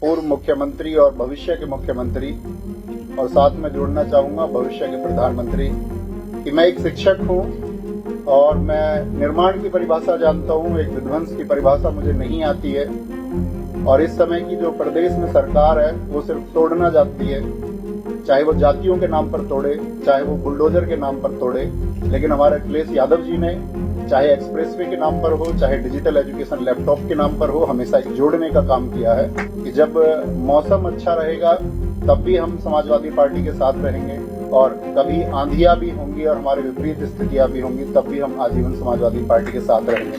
पूर्व मुख्यमंत्री और भविष्य के मुख्यमंत्री और साथ में जोड़ना चाहूंगा भविष्य के प्रधानमंत्री कि मैं एक शिक्षक हूं और मैं निर्माण की परिभाषा जानता हूं, एक विध्वंस की परिभाषा मुझे नहीं आती है। और इस समय की जो प्रदेश में सरकार है वो सिर्फ तोड़ना चाहती है, चाहे वो जातियों के नाम पर तोड़े, चाहे वो बुलडोजर के नाम पर तोड़े। लेकिन हमारे अखिलेश यादव जी ने चाहे एक्सप्रेसवे के नाम पर हो, चाहे डिजिटल एजुकेशन लैपटॉप के नाम पर हो, हमेशा एक जोड़ने का काम किया है कि जब मौसम अच्छा रहेगा तब भी हम समाजवादी पार्टी के साथ रहेंगे, और कभी आंधियां भी होंगी और हमारे विपरीत स्थितियां भी होंगी तब भी हम आजीवन समाजवादी पार्टी के साथ रहेंगे।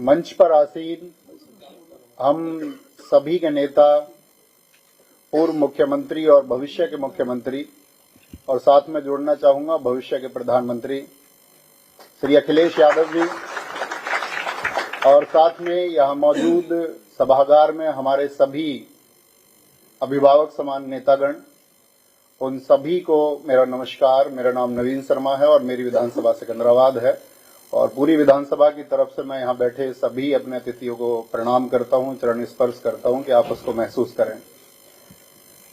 मंच पर आसीन हम सभी के नेता, पूर्व मुख्यमंत्री और भविष्य के मुख्यमंत्री और साथ में जोड़ना चाहूंगा भविष्य के प्रधानमंत्री श्री अखिलेश यादव जी, और साथ में यहां मौजूद सभागार में हमारे सभी अभिभावक समान नेतागण, उन सभी को मेरा नमस्कार। मेरा नाम नवीन शर्मा है और मेरी विधानसभा सिकंदराबाद है, और पूरी विधानसभा की तरफ से मैं यहां बैठे सभी अपने अतिथियों को प्रणाम करता हूं, चरण स्पर्श करता हूं कि आप उसको महसूस करें।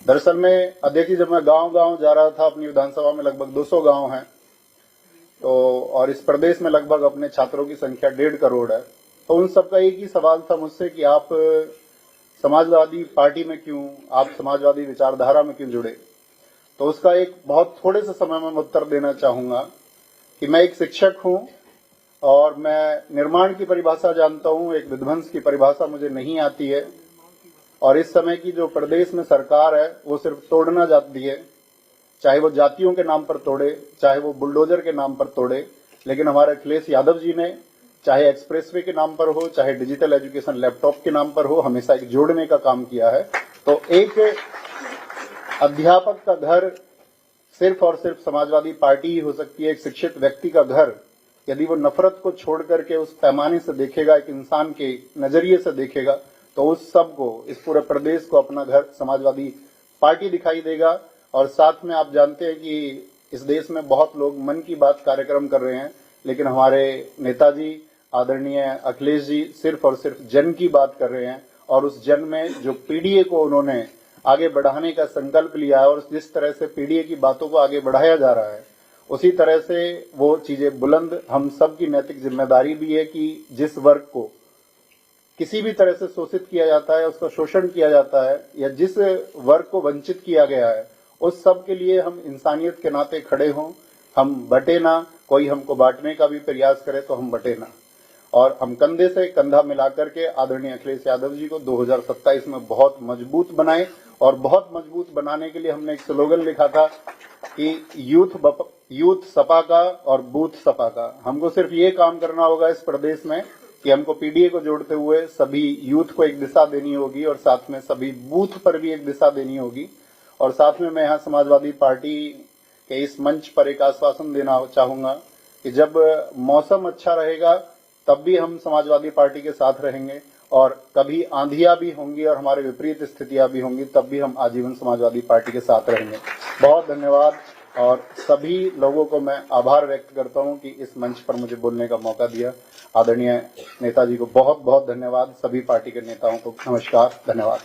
दरअसल में देखिए, जब मैं गांव-गांव जा रहा था, अपनी विधानसभा में लगभग 200 गांव हैं, तो और इस प्रदेश में लगभग अपने छात्रों की संख्या 1.5 करोड़ है, तो उन सबका एक ही सवाल था मुझसे कि आप समाजवादी पार्टी में क्यों, आप समाजवादी विचारधारा में क्यों जुड़े। तो उसका एक बहुत थोड़े से समय में उत्तर देना चाहूंगा कि मैं एक शिक्षक हूं और मैं निर्माण की परिभाषा जानता हूं, एक विध्वंस की परिभाषा मुझे नहीं आती है। और इस समय की जो प्रदेश में सरकार है वो सिर्फ तोड़ना चाहती है, चाहे वो जातियों के नाम पर तोड़े, चाहे वो बुलडोजर के नाम पर तोड़े। लेकिन हमारे अखिलेश यादव जी ने चाहे एक्सप्रेसवे के नाम पर हो, चाहे डिजिटल एजुकेशन लैपटॉप के नाम पर हो, हमेशा एक जोड़ने का काम किया है। तो एक अध्यापक का घर सिर्फ और सिर्फ समाजवादी पार्टी ही हो सकती है। एक शिक्षित व्यक्ति का घर यदि वो नफरत को छोड़ करके उस पैमाने से देखेगा, एक इंसान के नजरिए से देखेगा, तो उस सब को, इस पूरे प्रदेश को अपना घर समाजवादी पार्टी दिखाई देगा। और साथ में आप जानते हैं कि इस देश में बहुत लोग मन की बात कार्यक्रम कर रहे हैं, लेकिन हमारे नेताजी आदरणीय अखिलेश जी सिर्फ और सिर्फ जन की बात कर रहे हैं। और उस जन में जो पीडीए को उन्होंने आगे बढ़ाने का संकल्प लिया है, और जिस तरह से पीडीए की बातों को आगे बढ़ाया जा रहा है, उसी तरह से वो चीजें बुलंद, हम सब की नैतिक जिम्मेदारी भी है कि जिस वर्ग को किसी भी तरह से शोषित किया जाता है, उसका शोषण किया जाता है, या जिस वर्ग को वंचित किया गया है, उस सब के लिए हम इंसानियत के नाते खड़े हों। हम बटे ना, कोई हमको बांटने का भी प्रयास करे तो हम बटे ना, और हम कंधे से कंधा मिलाकर के आदरणीय अखिलेश यादव जी को 2027 में बहुत मजबूत बनाएं। और बहुत मजबूत बनाने के लिए हमने एक स्लोगन लिखा था कि यूथ सपा का और बूथ सपा का। हमको सिर्फ ये काम करना होगा इस प्रदेश में कि हमको पीडीए को जोड़ते हुए सभी यूथ को एक दिशा देनी होगी, और साथ में सभी बूथ पर भी एक दिशा देनी होगी। और साथ में मैं यहाँ समाजवादी पार्टी के इस मंच पर एक आश्वासन देना चाहूंगा कि जब मौसम अच्छा रहेगा तब भी हम समाजवादी पार्टी के साथ रहेंगे, और कभी आंधियां भी होंगी और हमारे विपरीत स्थितियां भी होंगी तब भी हम आजीवन समाजवादी पार्टी के साथ रहेंगे। बहुत धन्यवाद, और सभी लोगों को मैं आभार व्यक्त करता हूं कि इस मंच पर मुझे बोलने का मौका दिया। आदरणीय नेताजी को बहुत बहुत धन्यवाद, सभी पार्टी के नेताओं को नमस्कार, धन्यवाद।